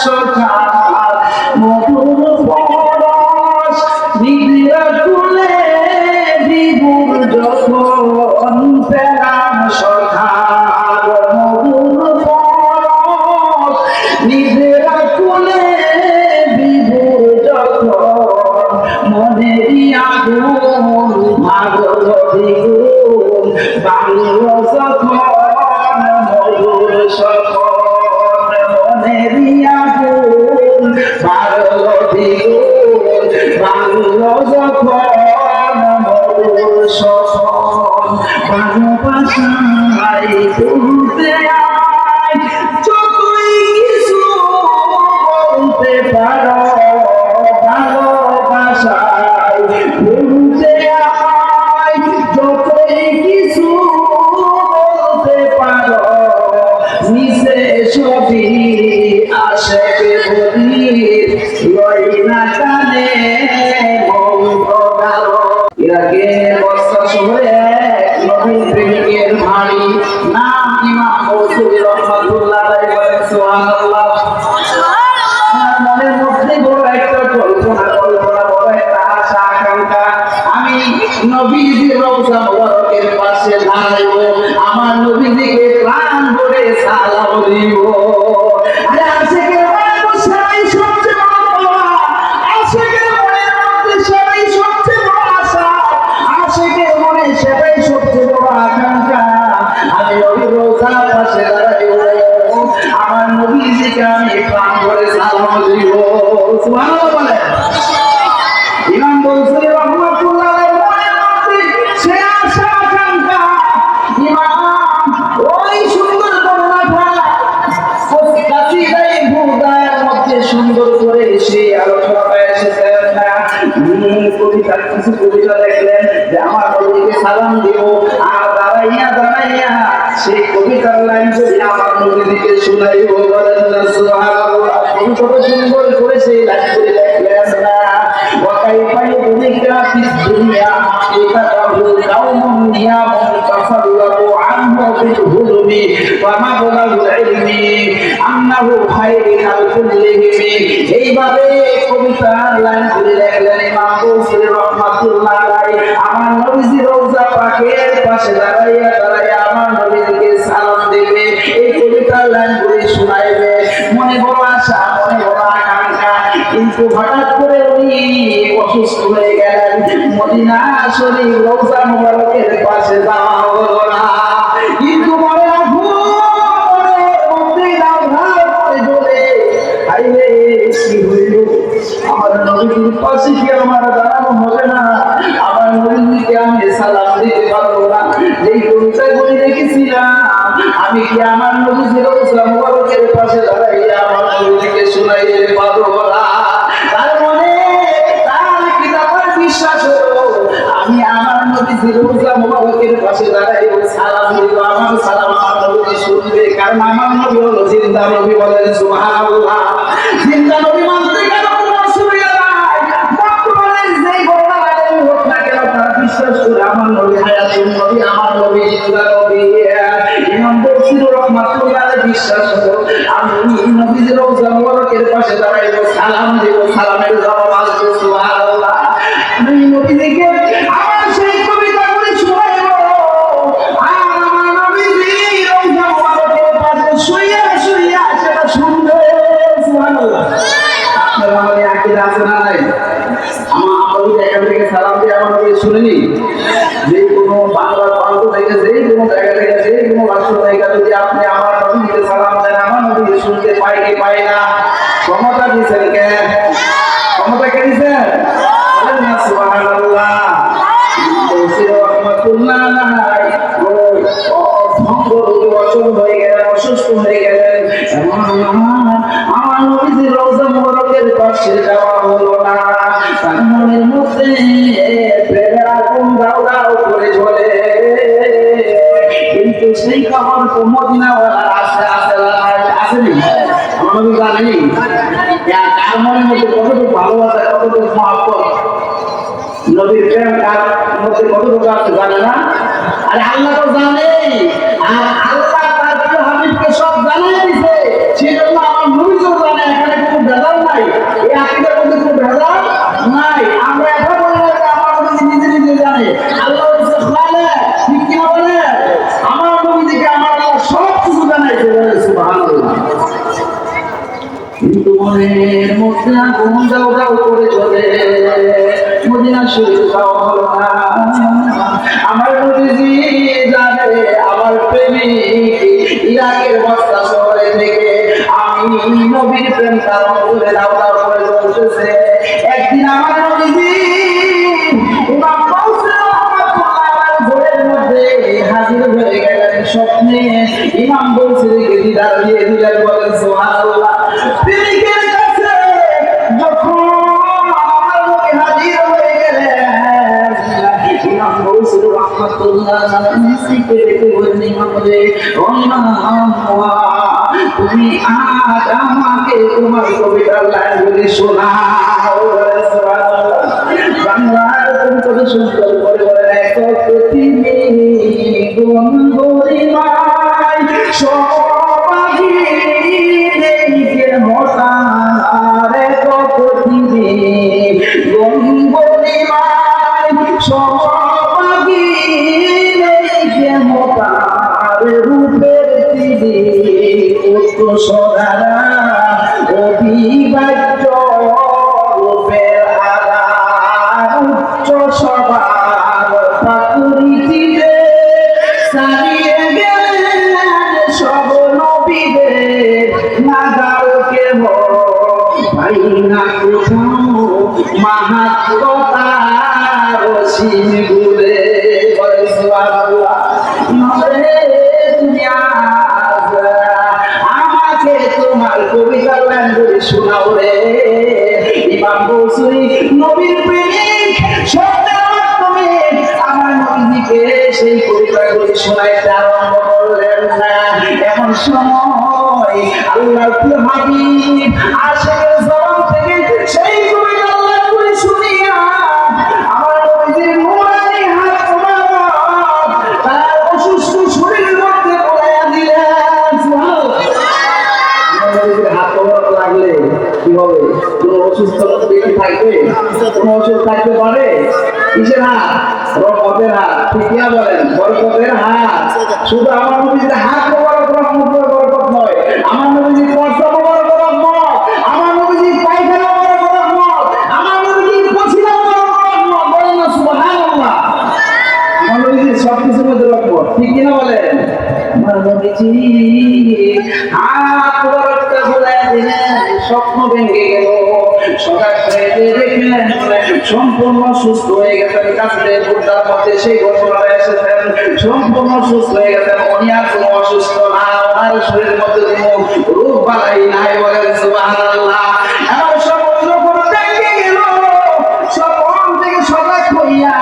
সখা মধুর পরশ নিদ্রা তুলে বিভোর যখন পেলাম সখা মধুর পরশ নিদ্রা তুলে বিভোর যখন মনেরই আগুন ভাগবতী গুণ বাংল যখন মধুর সখন মনেরই আগুন ভাগবতী গুণ বাংল যখন মধুর সখন ভালোবাসায় তুলতে আয় যতই কিছু বলতে পারো ভালোবাসায় তুলতে আয় যতই কিছু বলতে পারো নিচে সবই আশেকে বলি লই না জানে ইরাকে বস্তা শহরে নবীন প্রেমিকের ভারী নাম ইমাম গৌসুল রহমাতুল্লাহ আলাইহি বলেন সুবহানাল্লাহ। মনের মধ্যে বড় একটা কল্পনা বড় একটা আশা আকাঙ্ক্ষা, আমি নবীজির রওজা মুবারকের পাশে দাঁড়াইব, আমার নবীজিকে প্রাণ ভরে সালাম দিব। আরে আশিকের মনে সবাই সবচেয়ে বড় পাওয়া, আশিকের মনের মধ্যে সবাই সবচেয়ে বড় আশা, আশিকের মনে সেটাই সবচেয়ে বড় আকাঙ্ক্ষা, আমি নবীর রওজার পাশে দাঁড়াইব, আমার নবীজিকে আমি প্রাণ ভরে সালাম দিব। সুবহানাল্লাহ বলেন। ইমাম গৌসুল রহমাতুল্লাহ আলাইহি মনের মধ্যে সে আশা আকাঙ্ক্ষা, ইমাম ওই সুন্দর বর্ণনাটা কাসিদায়ে বুরদার মধ্যে সুন্দর করে সে আলোচনাটা এসেছেন। কবিতার কিছু কবিতা দেখলেন যে আমার নবীকে সালাম দিব, আর দাঁড়াইয়া দাঁড়াইয়া সেই কবিতার লাইন যদি আমার নবীকে শুনাইব, বলেন না সুবহানাল্লাহ। কত সুন্দর করে সেই লাইনগুলি দেখলেন না। وكيف يدرك في الدنيا حقيقته قوم نيام تفرقوا عنه بالهلم ومبلغ العلم أنه خير كلهم। এইভাবে কবিতার লাইনগুলি লেখলেন ইমাম গৌসুল রহমাতুল্লাহ আলাইহি। আমার নবীজি রওজা পাকের পাশে দাঁড়াইয়া দাঁড়াইয়া আমার নবীকে সালাম দেবে, এই কবিতার লাইনগুলি শোনাইবে, মনে বড় আশা, মনে বড় আকাঙ্ক্ষা। কিন্তু হঠাৎ করে উনি অসুস্থ হয়ে গেলেন, মদিনা শরীফ রওজা মুবারকের পাশে যাওয়া হলো না। কিন্তু মনে রাখো, মনে দাও ভাই করে বলে আইলে কি হইল, আমার নবীর পাশে কি আমার দাঁড়ানো হবে না, আমার নবীকে আমি সালাম দিতে পারবো না। যেই কবিতাগুলি দেখেছিলাম আমি কি আমার নবীর রওজা মুবারকের পাশে দাঁড়াইয়া আমার নবীকে শুনাইতে পারবো না? তার মনে তার কিতাবের বিশ্বাস হলো আমি আমার নবীর রওজা মুবারকের পাশে দাঁড়াইব, সালাম দিব, আমার সালাম আমার নবী শুনবে, কারণ আমার নবী হলো জিন্দা নবী। বলেন সুবহানাল্লাহ। জিন্দা নবী মানতে কেন কোনো অসুবিধা নাই, বর্তমানে যেই ঘটনা হোক না কেন তারা বিশ্বাস করে আমার নবী হায়াতুন নবী, আমার নবী জিন্দা নবী। ইমাম গৌসুল রহমাতুল্লাহ আলাইহি বিশ্বাস হলো আমি নবীর রওজা মুবারকের পাশে দাঁড়াইব, সালাম দিব, সালামের জবাব আসবে। সুবহানাল্লাহ। আমি নবীকে আমার সেই কবিতাগুলি শোনাইব, আর আমার নবীজি রওজা মুবারকের পাশে শুইয়া শুইয়া সেটা শুনবে। সুবহানাল্লাহ। আপনারা আমাদের আকীদা আছে না নাই? আমার নবী এখান থেকে সালাম দিয়ে আমার নবী শুনেনি, যে কোনো বাংলার প্রান্ত থেকে, যে কোনো জায়গা থেকে, যে কোনো রাষ্ট্র থেকে যদি আপনি আমার নবীকে সালাম দেন, আমার নবীকে শুনতে পায় কি পায় না? ক্ষমতা দিয়েছেন কেন? ক্ষমতা কে দিয়েছেন? বলেন না সুবহানাল্লাহ। গৌসুল রহমাতুল্লাহ আলাইহি অচল হয়ে গেলেন, অসুস্থ হয়ে গেলেন, আমার নবীর রওজা মুবারকের পাশে যাওয়া হলো না। তার মনের মধ্যে প্রেমের আগুন দাউ দাউ করে জ্বলে, কিন্তু সেই খবর তো মদিনাওয়ালার আসেনি। আমার নবী জানেনি কার মনের মধ্যে কতটুকু ভালোবাসা, কতটুকু মহব্বত, নবীর প্রেম কার মধ্যে কতটুকু আছে জানে না? আরে আল্লাহ তো জানে, আর আল্লাহ তার প্রিয় হাবিবকে সব জানাই দিয়েছে, সেজন্য আমার নবী তো জানে নাই, এই আকীদার মধ্যে কোনো ভেজাল নাই। আমরা এটা বলি না যে আমার নবী নিজে নিজে জানে। আল্লাহ বলেছে খালেক, ঠিক কি বলে? আমার নবীকে আমার আল্লাহ সব কিছু জানাইছে। বলে সুবহানাল্লাহ। কিন্তু মনের মধ্যে আগুন দাও দাও করে চলে, মদিনা শরীফ যাওয়া হলো না। আমার নবীজি জানে আমার প্রেমিক ইরাকের বস্তা শহরে থেকে আমি নবীর প্রেম তার অন্তরে দাও দাও করে চলতেছে। একদিন আমার নবীজি ইমাম কাউসার রাহমাতুল্লাহ ঘরের মধ্যে হাজির হয়ে গেলেন স্বপ্নে। ইমাম বলছে রেখে দিদার দিয়ে দিলেন। বলেন সুবহানাল্লাহ। প্রেমিকের কাছে যখন আমার নবী হাজির হয়ে গেলেন, ইমাম কাউসার রাহমাতুল্লাহ নিশ্চিত রেখে বলেন, ইমাম রে, ও ইমাম, তুমি আজ আমাকে তোমার কবিতার লাইনগুলি শোনাও। বাংলার তুমি কত সুন্দর করে বলেন, এক পৃথিবী গরিমায় সবাই দেখে মতার, এক পৃথিবী গরিমায় সবাই দেখে মতার, রূপের দিদি পুত্র সদারা অবিভাজ্য রূপের আধার, উচ্চ সবার প্রাকৃতিকে সারিয়ে গেলেন সব নবীদের নাগাল কেহ ভাই না কোথাও মাহাত্মতার অসীম গুলে। বলে সুবহানাল্লাহ। তুমি আজ আমাকে তোমার কবিতার লাইনগুলি শোনাও রে। ইমাম বসরি নবীর প্রেমিক শব্দের মাধ্যমে আমার নবীকে সেই কবিতাগুলি শোনাইতে আরম্ভ করলেন। এমন সময় আল্লাহর প্রিয় হাবিব আশিকের জবান থেকে সেই কবিতার লাইনগুলি শুনিয়া আমার নবীর নুরানি হাত মোবারক তার অসুস্থ শরীরের মধ্যে পড়াইয়া দিলেন। সুবহানাল্লাহ। হাত মোবারক লাগলে কি হবে? কোন অসুস্থ ব্যক্তি থাকবে? কোন অসুখ থাকতে পারে? কিসের হাত? রহমতের হাত। ঠিক না বলেন? বরকতের হাত। শুধু আমার নবীর হাত মোবারক রহমতের বরকত নয়, আমার নবীর পর্দা মোবারক রহমত, আমার নবীর পায়খানা মোবারক রহমত, আমার নবীর পছিলা মোবারক রহমত। বলেন না সুবহানাল্লাহ। আমার নবীর সবকিছুর মধ্যে রহমত। ঠিক কিনা বলেন? আমার নবীজি হাত মোবারকটা বুলাইয়া দিলেন, স্বপ্ন ভেঙে গেল। সকাল দেখলেন সম্পূর্ণ সুস্থ হয়ে গেছেন। কাছে বুদ্ধার মধ্যে সেই ঘটনাটা এসেছেন, সম্পূর্ণ সুস্থ হয়ে গেছেন। উনি আর কোনো অসুস্থ না, ওনার শরীরের মধ্যে কোনো রোগ বালাই নাই। বলেন সুবহানাল্লাহ। এমন সব যখন ভেঙে গেল, স্বপ্ন থেকে সজাগ হইয়া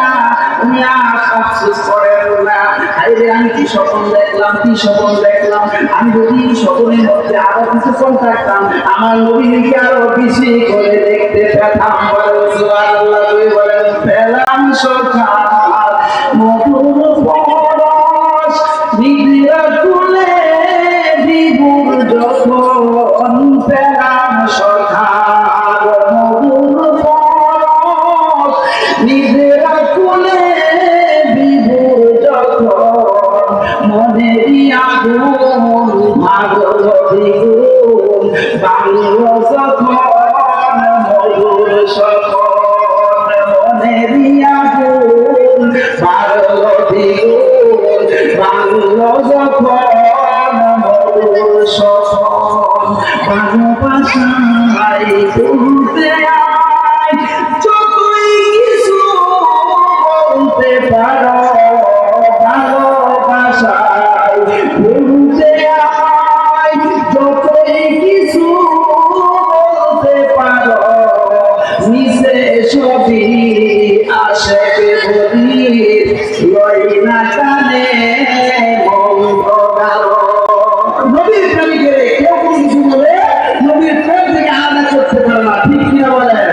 উনি আর আফসোস করেন না, আরে আমি কি স্বপ্ন দেখলাম, কি স্বপ্ন দেখলাম। আমি যদি স্বপ্নের মধ্যে আরো কিছুক্ষণ থাকতাম, আমার নবীকে আরো বেশি করে দেখতে পেতাম। বলেন সুবহানাল্লাহ। বলেন পেলাম সকাল মধুর পরশ, নিদ্রা তুলে বিভোর যখন পেলাম সকাল মধুর পরশ, নিদ্রা তুলে বিভোর যখন মনেরই আগুন ভাগল দ্বিগুণ, বাংল যখন ময়ূর সখন, মনেরই আগুন ভাগল দ্বিগুণ, বাংল যখন ময়ূর সখন। ভালোবাসায় তুলতে আয়, যতই কিছু বলতে পারো, ভালোবাসায় তুলতে আয়, যতই কিছু বলতে পারো, নিচে সবই আসে বলি, লই না কানে মন্দ গালো। নবীর প্রেমিকের কেউ কোনো কিছু বলে নবীর প্রেম থেকে আলাদা করতে পারে না। ঠিক কিনা বলেন?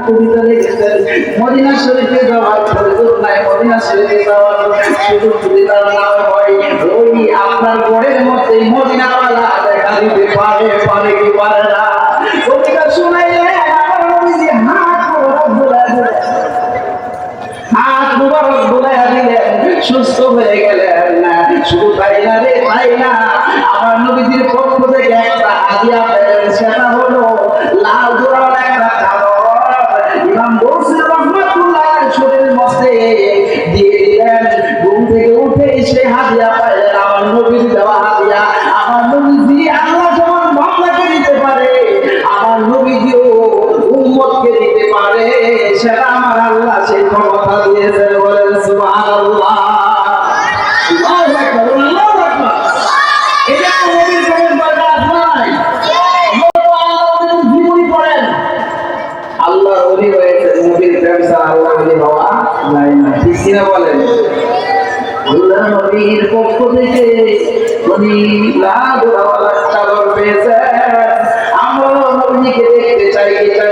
কবিতা লিখেছেন মদিনা শরীফে যাওয়ার সুযোগ নাই। মদিনা শরীফে যাওয়ার সুযোগ যদি তার নাম হয়, ওই আপনার ঘরের মধ্যে এই মদিনাওয়ালা দেখা দিতে পারে কি পারে না? কবিতা শুনাইলে আমার নবীজি হাত মুবারক বুলাইয়া দিলেন, সুস্থ হয়ে গেলেন। শুধু তাই না রে, তাই না, আমার নবীজির পক্ষ থেকে একটা হাদিয়া পেলেন, সেটা হলো লাল জোড়াওয়ালা একটা চাদর। ইমাম বসির রহমাতুল্লাহ শরীরের মধ্যে দিয়ে দিলেন। ঘুম থেকে উঠে সে হাদিয়া পাইলেন, আমার নবীর দেওয়া হাদিয়া। আমার নবীজি আল্লাহ যেমন বান্দাকে দিতে পারে, আমার নবীজিও উম্মতকে দিতে পারে, সেটা আমার আল্লাহ সেই ক্ষমতা দিয়েছেন। বলেন সুবহানাল্লাহ। আল্লাহু আকবার, আল্লাহু আকবার। এটা নবীর প্রেমের বরকত নাই। আল্লাহর জীবনী পড়েন, আল্লাহর ওলি হয়েছে, নবীর প্রেম ছাড়া আল্লাহর ওলি হওয়া যায় না। ঠিক কিনা বলেন? আল্লাহর নবীর পক্ষ থেকে উনি লাল জোড়াওয়ালা চাদর পেয়েছেন। আমরা নবীকে দেখতে চাই কি চাই